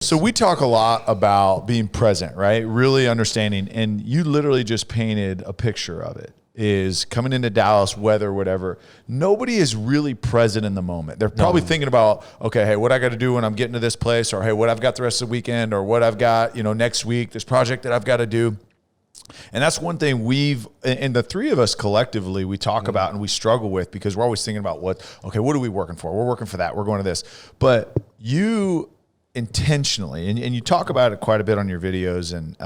So we talk a lot about being present, right? Really understanding. And you literally just painted a picture of it. Is coming into Dallas, weather, whatever. Nobody is really present in the moment. They're probably thinking about, okay, hey, what I got to do when I'm getting to this place, or hey, what I've got the rest of the weekend, or what I've got, next week, this project that I've got to do. And that's one thing and the three of us collectively, we talk about and we struggle with, because we're always thinking about what are we working for? We're working for that. We're going to this. But you intentionally, and you talk about it quite a bit on your videos, and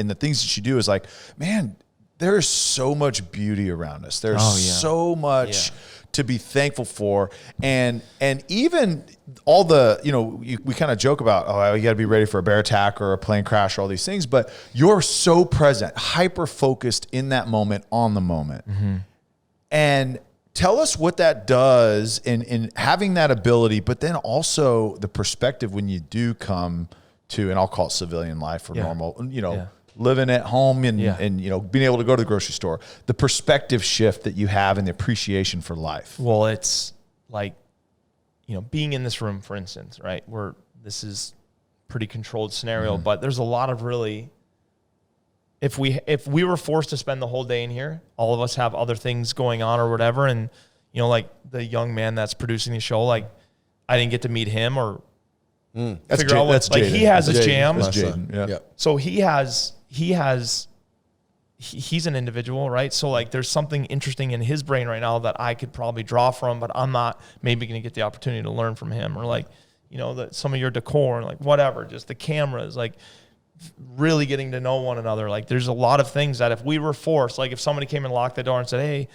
the things that you do is like, man, there is so much beauty around us. There's so much to be thankful for. And even all the, we kind of joke about, you got to be ready for a bear attack or a plane crash or all these things, but you're so present, hyper-focused in that moment, on the moment. Mm-hmm. And tell us what that does in having that ability, but then also the perspective when you do come to, and I'll call it civilian life or normal, living at home and being able to go to the grocery store, the perspective shift that you have and the appreciation for life. Well, it's like, being in this room, for instance, right, where this is pretty controlled scenario, but there's a lot of really, if we were forced to spend the whole day in here, all of us have other things going on or whatever. And, like the young man that's producing the show, like I didn't get to meet him or figure out what, like he has his jam. Yeah. So he's an individual, right? So like there's something interesting in his brain right now that I could probably draw from, but I'm not maybe going to get the opportunity to learn from him, or like, some of your decor and like whatever, just the cameras, like really getting to know one another. Like there's a lot of things that if we were forced, like if somebody came and locked the door and said, hey,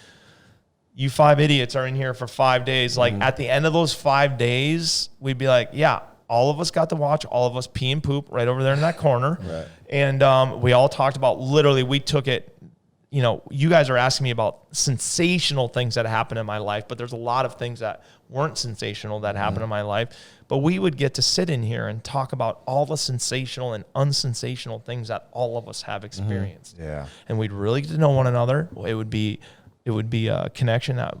you 5 idiots are in here for 5 days. Like at the end of those 5 days, we'd be like, yeah, all of us got to watch all of us pee and poop right over there in that corner. Right. And we all talked about, literally, we took it, you guys are asking me about sensational things that happened in my life, but there's a lot of things that weren't sensational that happened in my life. But we would get to sit in here and talk about all the sensational and unsensational things that all of us have experienced. Yeah. And we'd really get to know one another. It would be a connection that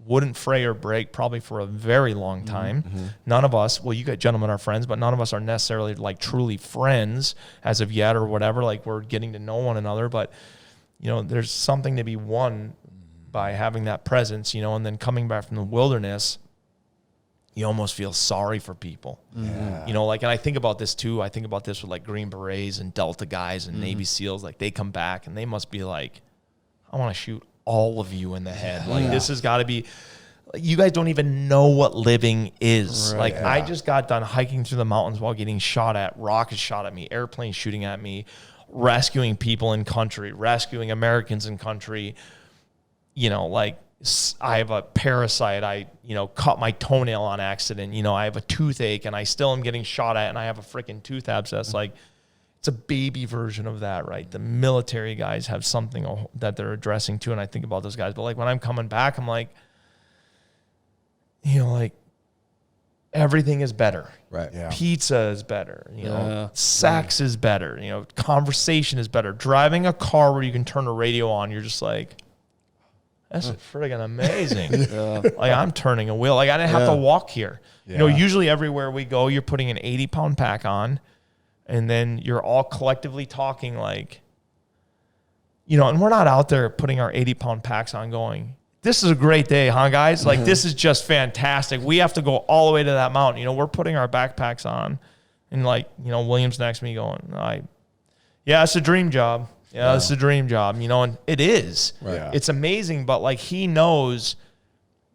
wouldn't fray or break probably for a very long time. None of us, well, you got gentlemen are friends, but none of us are necessarily like truly friends as of yet or whatever. Like we're getting to know one another, but there's something to be won by having that presence, and then coming back from the wilderness, you almost feel sorry for people. And I think about this too. I think about this with like Green Berets and Delta guys and Navy SEALs. Like they come back and they must be like, I want to shoot all of you in the head. Like this has got to be, you guys don't even know what living is. Right. Like I just got done hiking through the mountains while getting shot at, rockets shot at me, airplanes shooting at me, rescuing people in country, rescuing Americans in country. Like I have a parasite. I, cut my toenail on accident. I have a toothache and I still am getting shot at and I have a freaking tooth abscess. Like it's a baby version of that, right? The military guys have something that they're addressing too. And I think about those guys, but like when I'm coming back, I'm like, like everything is better. Right. Yeah. Pizza is better. Sex is better. Conversation is better. Driving a car where you can turn a radio on, you're just like, that's friggin' amazing. Like I'm turning a wheel. Like I didn't have to walk here. Yeah. Usually everywhere we go, you're putting an 80-pound pack on, and then you're all collectively talking like, and we're not out there putting our 80-pound packs on going, this is a great day, huh, guys? Like, this is just fantastic. We have to go all the way to that mountain. We're putting our backpacks on, and like, William's next to me going, it's a dream job. Yeah, it's a dream job, and it is. Right. Yeah. It's amazing, but like he knows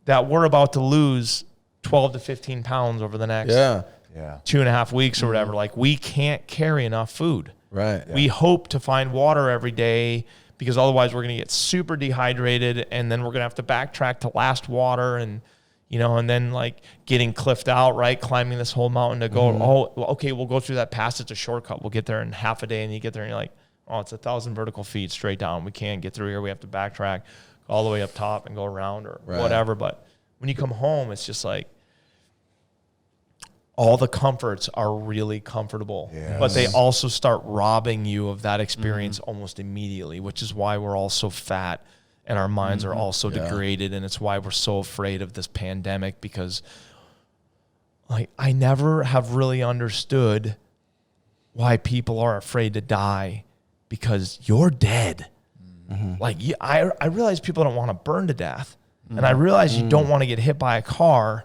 that we're about to lose 12 to 15 pounds over the next 2.5 weeks or whatever. Like we can't carry enough food. Right. We hope to find water every day because otherwise we're going to get super dehydrated and then we're going to have to backtrack to last water and, and then like getting cliffed out, right? Climbing this whole mountain to go, okay, we'll go through that pass. It's a shortcut. We'll get there in half a day and you get there and you're like, it's 1,000 vertical feet straight down. We can't get through here. We have to backtrack all the way up top and go around or whatever. But when you come home, it's just like all the comforts are really comfortable, but they also start robbing you of that experience almost immediately, which is why we're all so fat and our minds are all so degraded. And it's why we're so afraid of this pandemic because like, I never have really understood why people are afraid to die, because you're dead. Like, I realize people don't want to burn to death. And I realize you don't want to get hit by a car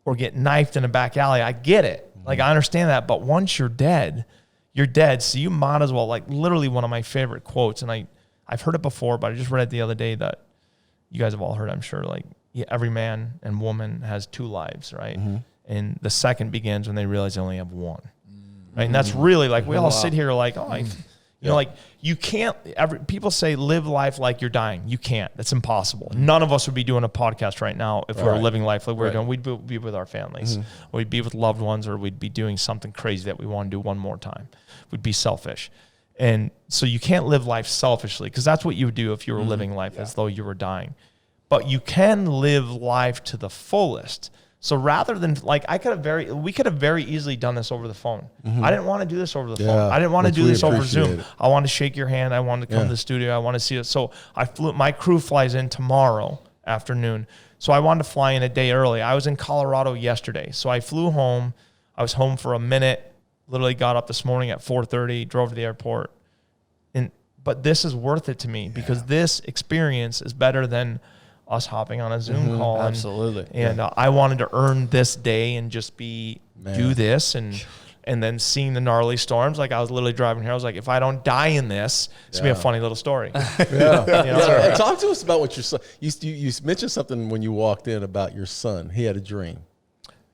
or get knifed in a back alley. I get it. Like, I understand that. But once you're dead, you're dead. So you might as well, like, literally one of my favorite quotes, and I've heard it before, but I just read it the other day that you guys have all heard, I'm sure. Like, every man and woman has 2 lives, right? And the second begins when they realize they only have one. Right? And that's really, like, we all sit here like, oh, you know, like, you can't, people say live life like you're dying. You can't. That's impossible. None of us would be doing a podcast right now if we were living life like we're doing. We'd be with our families. We'd be with loved ones, or we'd be doing something crazy that we want to do one more time. We'd be selfish. And so you can't live life selfishly, because that's what you would do if you were living life as though you were dying. But you can live life to the fullest. So rather than, like, we could have very easily done this over the phone. I didn't want to do this over the phone. I didn't want to do this over Zoom. I wanted to shake your hand. I wanted to come to the studio. I want to see it. So my crew flies in tomorrow afternoon. So I wanted to fly in a day early. I was in Colorado yesterday. So I flew home. I was home for a minute, literally got up this morning at 4:30, drove to the airport. But this is worth it to me, because this experience is better than us hopping on a Zoom call. Absolutely. And I wanted to earn this day and just do this, and then seeing the gnarly storms. Like, I was literally driving here. I was like, if I don't die in this, it's going to be a funny little story. And talk to us about what your son, you mentioned something when you walked in about your son. He had a dream.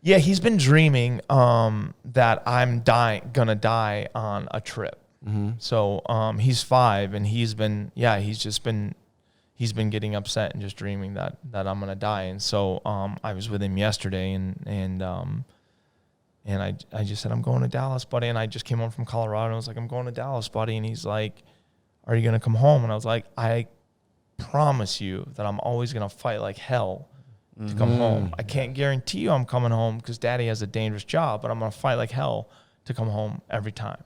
Yeah, he's been dreaming that I'm gonna die on a trip. So he's 5, and he's been getting upset and just dreaming that I'm gonna die. And so I was with him yesterday, and I just said, I'm going to Dallas, buddy. And I just came home from Colorado, and I was like, I'm going to Dallas, buddy. And he's like, are you gonna come home? And I was like, I promise you that I'm always gonna fight like hell to come home. I can't guarantee you I'm coming home, because Daddy has a dangerous job, but I'm gonna fight like hell to come home every time.